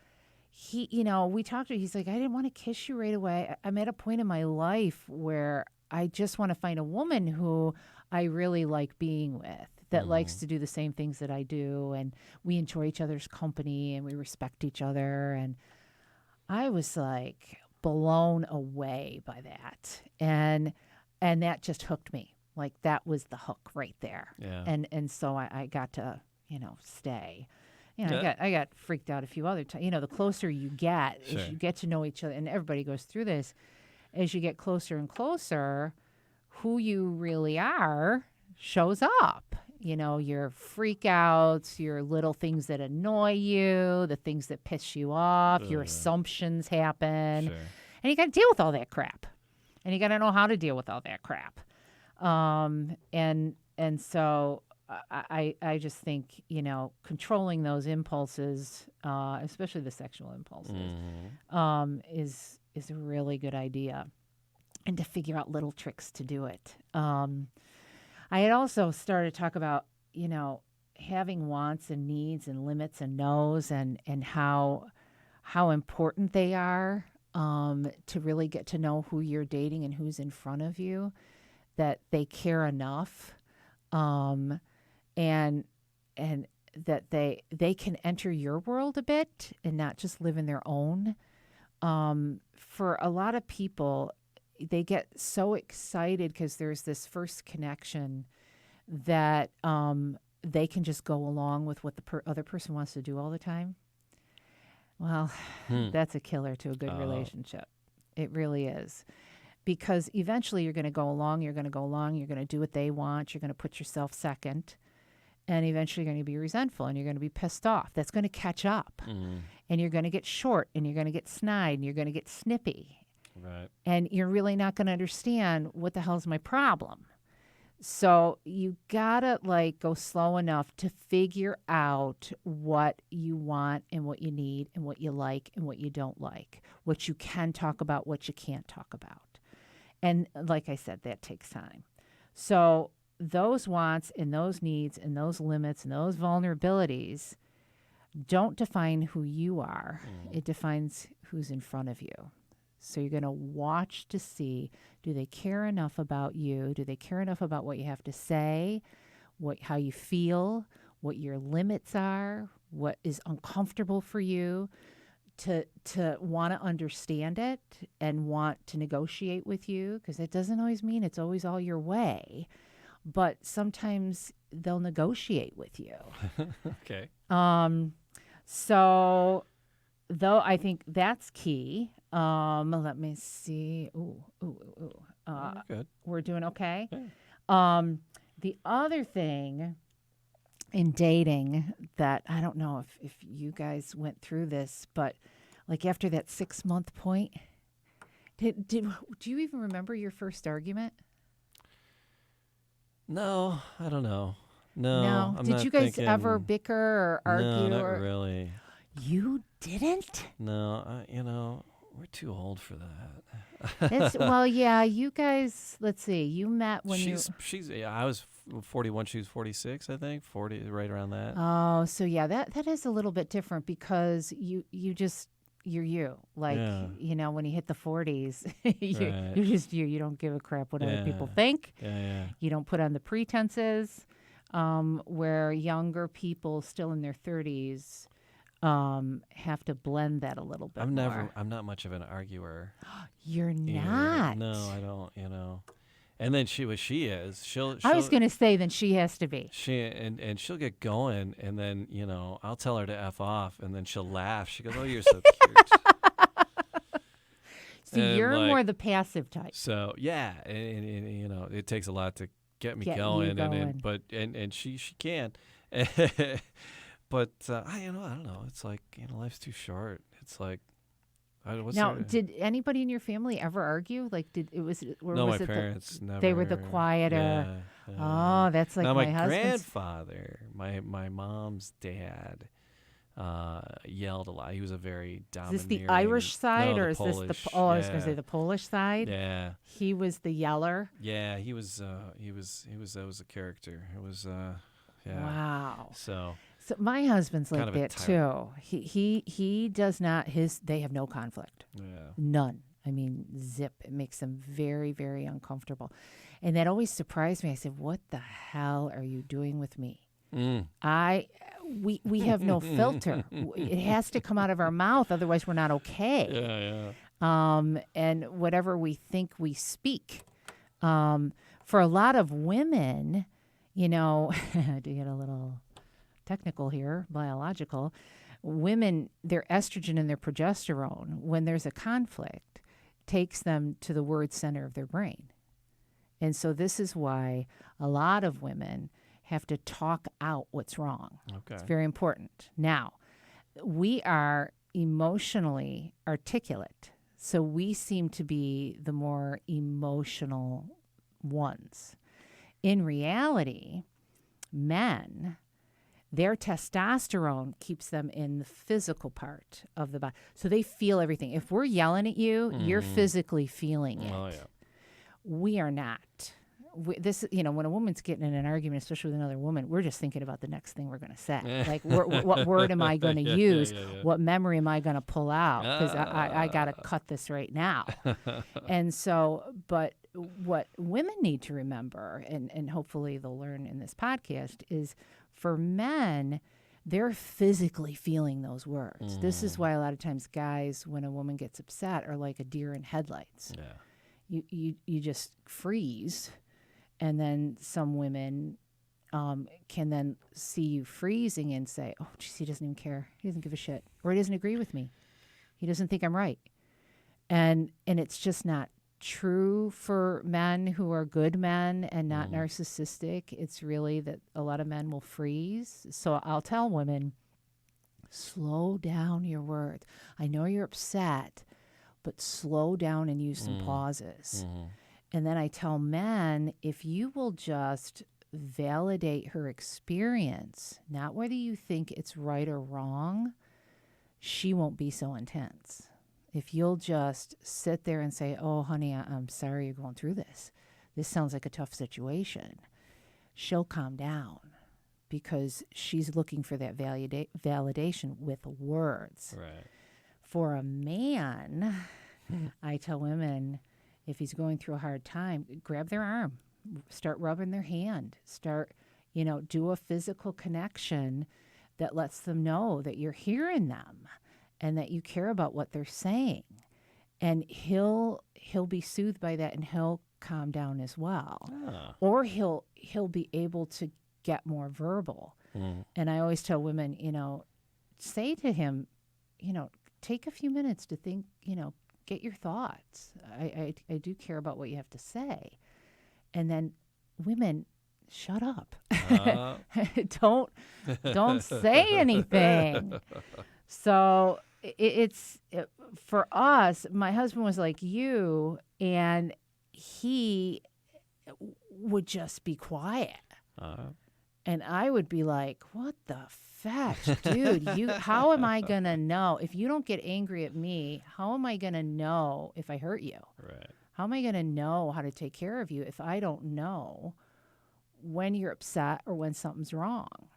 S1: we talked to him. He's like, I didn't want to kiss you right away. I'm at a point in my life where I just want to find a woman who I really like being with, that likes to do the same things that I do. And we enjoy each other's company and we respect each other. And I was blown away by that. And that just hooked me. That was the hook right there.
S2: Yeah.
S1: And so I got to, stay. I got freaked out a few other times. The closer you get, as you get to know each other, and everybody goes through this, as you get closer and closer, who you really are shows up. Your freak outs, your little things that annoy you, the things that piss you off, your assumptions happen.
S2: Sure.
S1: And you got to deal with all that crap. And you got to know how to deal with all that crap. And And so I just think, controlling those impulses, especially the sexual impulses, is a really good idea. And to figure out little tricks to do it. I had also started to talk about, having wants and needs and limits and no's and how important they are, to really get to know who you're dating and who's in front of you, that they care enough, and that they can enter your world a bit and not just live in their own. For a lot of people, they get so excited because there's this first connection that they can just go along with what the other person wants to do all the time. Well, that's a killer to a good relationship. It really is. Because eventually you're going to go along, you're going to do what they want, you're going to put yourself second, and eventually you're going to be resentful and you're going to be pissed off. That's going to catch up. And you're going to get short and you're going to get snide and you're going to get snippy.
S2: Right.
S1: And you're really not going to understand what the hell's my problem. So you gotta go slow enough to figure out what you want and what you need and what you like and what you don't like, what you can talk about, what you can't talk about. And like I said, that takes time. So those wants and those needs and those limits and those vulnerabilities don't define who you are. It defines who's in front of you. So you're going to watch to see, do they care enough about you? Do they care enough about what you have to say, how you feel, what your limits are, what is uncomfortable for you, to want to understand it and want to negotiate with you? Because it doesn't always mean it's always all your way, but sometimes they'll negotiate with you.
S2: Okay.
S1: So, though I think that's key. Let me see.
S2: Good.
S1: We're doing okay.
S2: Yeah.
S1: The other thing in dating that I don't know if you guys went through this, but after that 6-month point, do you even remember your first argument?
S2: No, I don't know. No. I'm
S1: Did
S2: not
S1: you guys
S2: thinking,
S1: ever bicker or argue?
S2: No, not really.
S1: You didn't?
S2: No, we're too old for that.
S1: Well, yeah, you guys, let's see, you met when
S2: I was 41, she was 46, I think, 40, right around that.
S1: Oh, so yeah, that is a little bit different because you're you. When you hit the 40s, you're just you. You don't give a crap what other people think.
S2: Yeah.
S1: You don't put on the pretenses, where younger people still in their 30s have to blend that a little bit more.
S2: I'm not much of an arguer.
S1: You're not?
S2: No, I don't, And then she is.
S1: I was going to say then she has to be.
S2: And she'll get going, and then, I'll tell her to F off, and then she'll laugh. She goes, "Oh, you're so cute."
S1: So you're more the passive type.
S2: So, yeah, and it takes a lot to get me going. And she can. But I don't know. It's like, life's too short. It's like,
S1: did anybody in your family ever argue?
S2: No, my parents never.
S1: They were the quieter.
S2: Yeah.
S1: Oh, that's like my husband's
S2: grandfather, my mom's dad, yelled a lot. He was a very domineering.
S1: Is this the Irish side or is
S2: Polish,
S1: this the? Oh, I was going to say the Polish side.
S2: Yeah.
S1: He was the yeller.
S2: Yeah, he was. That was a character. It was. Yeah.
S1: Wow.
S2: So
S1: my husband's like that
S2: tyrant.
S1: too. He does not. They have no conflict.
S2: Yeah.
S1: None. I mean, zip. It makes them very, very uncomfortable. And that always surprised me. I said, "What the hell are you doing with me?" We have no filter. It has to come out of our mouth, otherwise we're not okay.
S2: Yeah.
S1: And whatever we think we speak. For a lot of women, to get a little technical here, biological, women, their estrogen and their progesterone, when there's a conflict, takes them to the word center of their brain. And so this is why a lot of women have to talk out what's wrong.
S2: Okay.
S1: It's very important. Now, we are emotionally articulate, so we seem to be the more emotional ones. In reality, men, their testosterone keeps them in the physical part of the body. So they feel everything. If we're yelling at you, you're physically feeling it.
S2: Oh, yeah.
S1: We are not. When a woman's getting in an argument, especially with another woman, we're just thinking about the next thing we're going to say. Like, what word am I going to use? What memory am I going to pull out? Because I got to cut this right now. And so, but what women need to remember, and hopefully they'll learn in this podcast, is for men, they're physically feeling those words. This is why a lot of times guys, when a woman gets upset, are like a deer in headlights.
S2: Yeah.
S1: You just freeze. And then some women can then see you freezing and say, oh, geez, he doesn't even care. He doesn't give a shit. Or he doesn't agree with me. He doesn't think I'm right. And it's just not true for men who are good men and not narcissistic. It's really that a lot of men will freeze. So I'll tell women, slow down your words. I know you're upset, but slow down and use some pauses. And then I tell men, if you will just validate her experience, not whether you think it's right or wrong, she won't be so intense. If you'll just sit there and say, oh, honey, I'm sorry you're going through this. This sounds like a tough situation. She'll calm down because she's looking for that validation with words.
S2: Right.
S1: For a man, I tell women, if he's going through a hard time, grab their arm, start rubbing their hand, do a physical connection that lets them know that you're hearing them and that you care about what they're saying. And he'll be soothed by that and he'll calm down as well. Or he'll be able to get more verbal. And I always tell women, say to him, take a few minutes to think, get your thoughts. I do care about what you have to say. And then women, shut up. Don't say anything. So it's for us, my husband was like you, and he would just be quiet. And I would be like, what the fetch, dude? How am I going to know? If you don't get angry at me, how am I going to know if I hurt you?
S2: Right.
S1: How am I going to know how to take care of you if I don't know when you're upset or when something's wrong?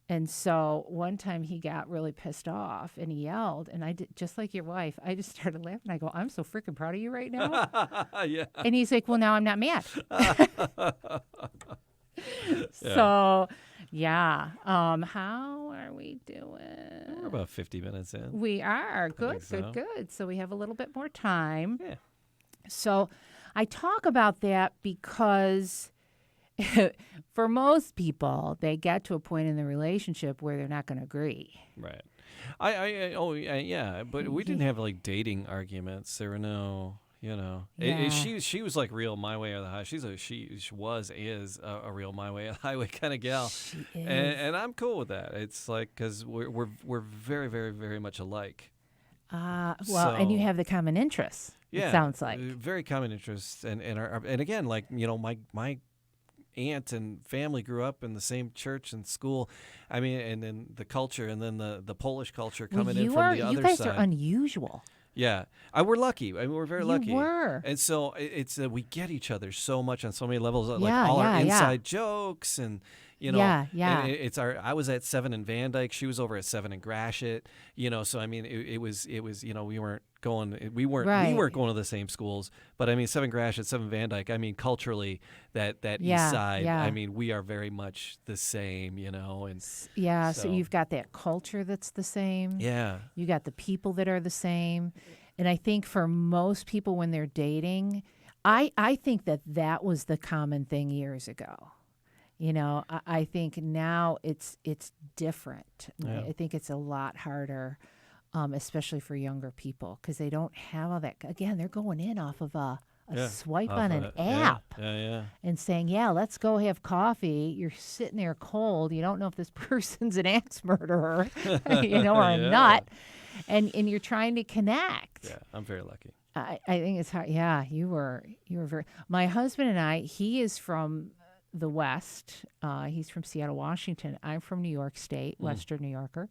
S1: And so one time he got really pissed off and he yelled, and I did, just like your wife, I just started laughing. I go, I'm so freaking proud of you right now.
S2: Yeah.
S1: And he's like, well, now I'm not mad. So, yeah. How are we doing?
S2: We're about 50 minutes in.
S1: We are. Good. So we have a little bit more time. Yeah. So I talk about that because for most people, they get to a point in the relationship where they're not going to agree.
S2: Right. Yeah, but we didn't have like dating arguments. There were no,
S1: Yeah.
S2: she was like real my way or the highway. She is a real my way or the highway kind of gal.
S1: She is.
S2: And I'm cool with that. It's like because we're very, very, very much alike.
S1: And you have the common interests.
S2: Yeah,
S1: it sounds like
S2: very common interests, and again, like my aunt and family grew up in the same church and school. I mean, and then the culture, and then the Polish culture coming in from the other side.
S1: You guys are unusual.
S2: Yeah, we're lucky. I mean, we're very lucky.
S1: You were.
S2: And so it's we get each other so much on so many levels. Like our inside jokes and.
S1: Yeah.
S2: And I was at 7 in Van Dyke. She was over at 7 in Gratiot. So I mean, it was we weren't going to the same schools, but I mean 7 Gratiot, 7 Van Dyke. I mean culturally that east side. I mean we are very much the same. And
S1: so you've got that culture that's the same.
S2: Yeah, you
S1: got the people that are the same, and I think for most people when they're dating, I think that was the common thing years ago. I think now it's different.
S2: Yeah.
S1: I think it's a lot harder, especially for younger people, because they don't have all that. Again, they're going in off of a swipe on an app and saying, let's go have coffee. You're sitting there cold. You don't know if this person's an axe murderer, or a nut, and you're trying to connect.
S2: Yeah, I'm very lucky.
S1: I think it's hard. Yeah, you were very. My husband and I, he is from the West. He's from Seattle, Washington. I'm from New York State, Western New Yorker.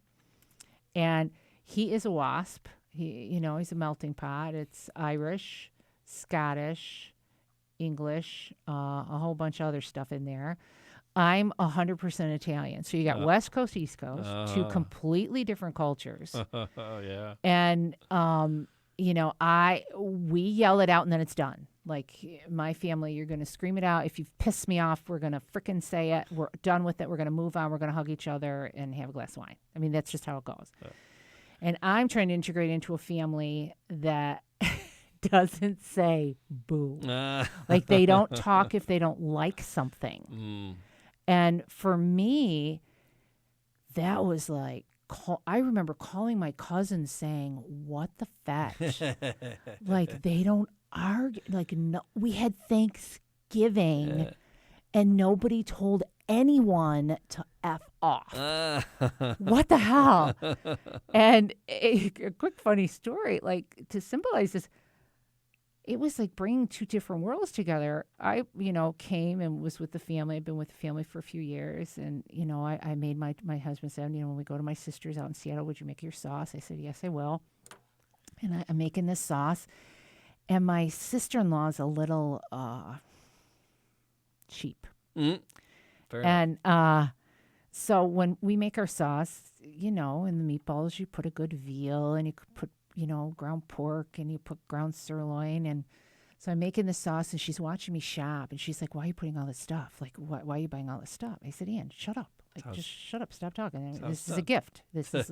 S1: And he is a WASP. He's a melting pot. It's Irish, Scottish, English, a whole bunch of other stuff in there. I'm 100% Italian. So you got West Coast, East Coast, two completely different cultures.
S2: Yeah.
S1: And, we yell it out and then it's done. Like my family, you're going to scream it out. If you've pissed me off, we're going to frickin' say it. We're done with it. We're going to move on. We're going to hug each other and have a glass of wine. I mean, that's just how it goes. And I'm trying to integrate into a family that doesn't say boo. Like they don't talk if they don't like something. And for me, that was like, I remember calling my cousin saying, what the fetch? Like they don't argue. Like no, we had Thanksgiving and nobody told anyone to F off. What the hell? And a quick funny story, like to symbolize this, it was like bringing two different worlds together. I, came and was with the family. I've been with the family for a few years. And, I made my husband said, when we go to my sister's out in Seattle, would you make your sauce? I said, yes, I will. And I'm making this sauce. And my sister-in-law is a little cheap.
S2: Fair
S1: and so when we make our sauce, in the meatballs, you put a good veal and you could put, ground pork and you put ground sirloin. And so I'm making the sauce and she's watching me shop and she's like, why are you putting all this stuff? Like, why are you buying all this stuff? I said, Ian, shut up. Like, just shut up. Stop talking. This is a gift.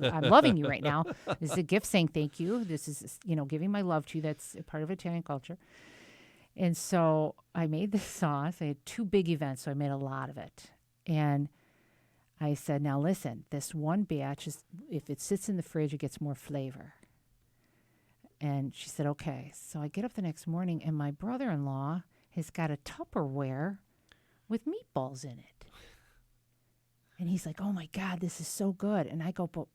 S1: I'm loving you right now. This is a gift saying thank you. This is, giving my love to you. That's a part of Italian culture. And so I made this sauce. I had 2 big events, so I made a lot of it. And I said, now listen, this one batch is, if it sits in the fridge, it gets more flavor. And she said, okay. So I get up the next morning, and my brother-in-law has got a Tupperware with meatballs in it. And he's like, oh, my God, this is so good. And I go, but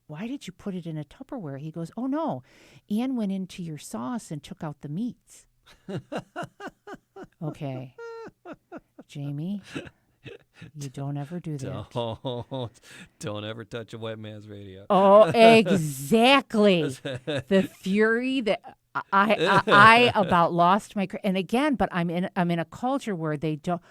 S1: why did you put it in a Tupperware? He goes, oh, no. Ann went into your sauce and took out the meats. Okay. Jamie, you don't ever do that.
S2: Don't ever touch a wet man's radio.
S1: Oh, exactly. The fury that I about lost my, and again, but I'm in a culture where they don't.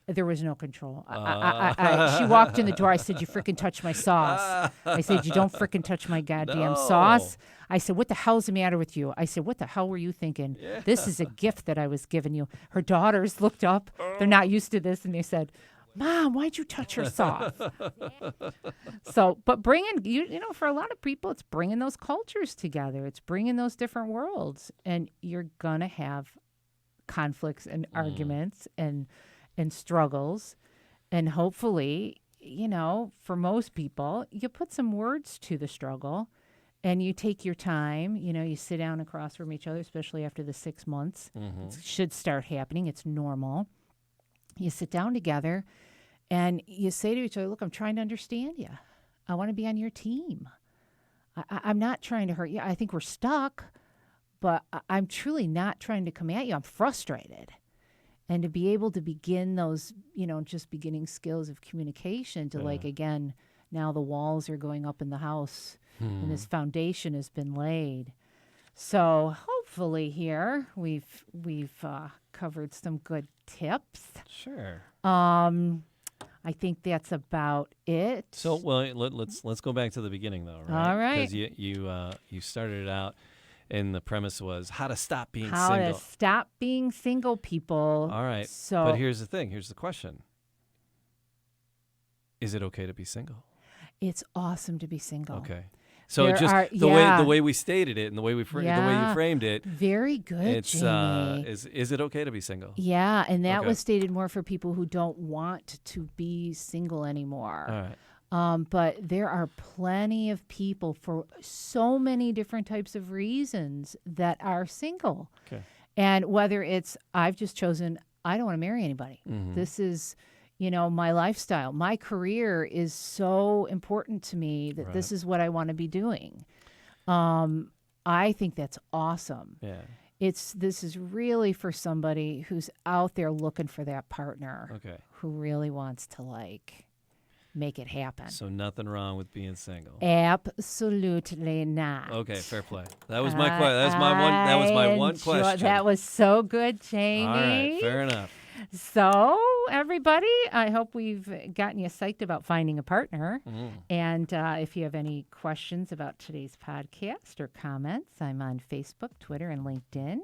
S1: There was no control. She walked in the door. I said, you frickin' touch my sauce. I said, you don't frickin' touch my goddamn sauce. I said, what the hell's the matter with you? I said, what the hell were you thinking? Yeah. This is a gift that I was giving you. Her daughters looked up. They're not used to this. And they said, Mom, why'd you touch her sauce? So, but bringing, for a lot of people, it's bringing those cultures together. It's bringing those different worlds. And you're going to have conflicts and arguments and struggles. And hopefully, for most people, you put some words to the struggle and you take your time. You sit down across from each other, especially after the 6 months. It should start happening. It's normal. You sit down together and you say to each other, look, I'm trying to understand you. I want to be on your team. I'm not trying to hurt you. I think we're stuck, but I'm truly not trying to come at you. I'm frustrated. And to be able to begin those, just beginning skills of communication to again, now the walls are going up in the house and this foundation has been laid. So hopefully here we've covered some good tips.
S2: Sure.
S1: I think that's about it.
S2: So, well, let's go back to the beginning though, right?
S1: All right.
S2: Because you started it out. And the premise was how to stop being
S1: single.
S2: How to
S1: stop being single, people.
S2: All right.
S1: So,
S2: but here's the thing. Here's the question. Is it okay to be single?
S1: It's awesome to be single.
S2: Okay. So the way we stated it and the way you framed it.
S1: Very good, Jamie.
S2: Is it okay to be single?
S1: Yeah, and that was stated more for people who don't want to be single anymore.
S2: All right.
S1: But there are plenty of people for so many different types of reasons that are single.
S2: Okay.
S1: And whether it's, I've just chosen, I don't want to marry anybody. Mm-hmm. This is, my lifestyle. My career is so important to me that this is what I want to be doing. I think that's awesome.
S2: Yeah.
S1: this is really for somebody who's out there looking for that partner.
S2: Okay.
S1: Who really wants to make it happen.
S2: So nothing wrong with being single.
S1: Absolutely not.
S2: Okay, fair play. That was my question. That was my one question.
S1: That was so good, Jamie.
S2: All right, fair enough.
S1: So, everybody, I hope we've gotten you psyched about finding a partner. And if you have any questions about today's podcast or comments, I'm on Facebook, Twitter, and LinkedIn.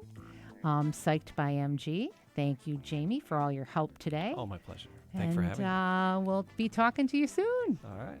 S1: Psyched by MG. Thank you, Jamie, for all your help today.
S2: Oh, my pleasure. Thanks for having me.
S1: And we'll be talking to you soon.
S2: All right.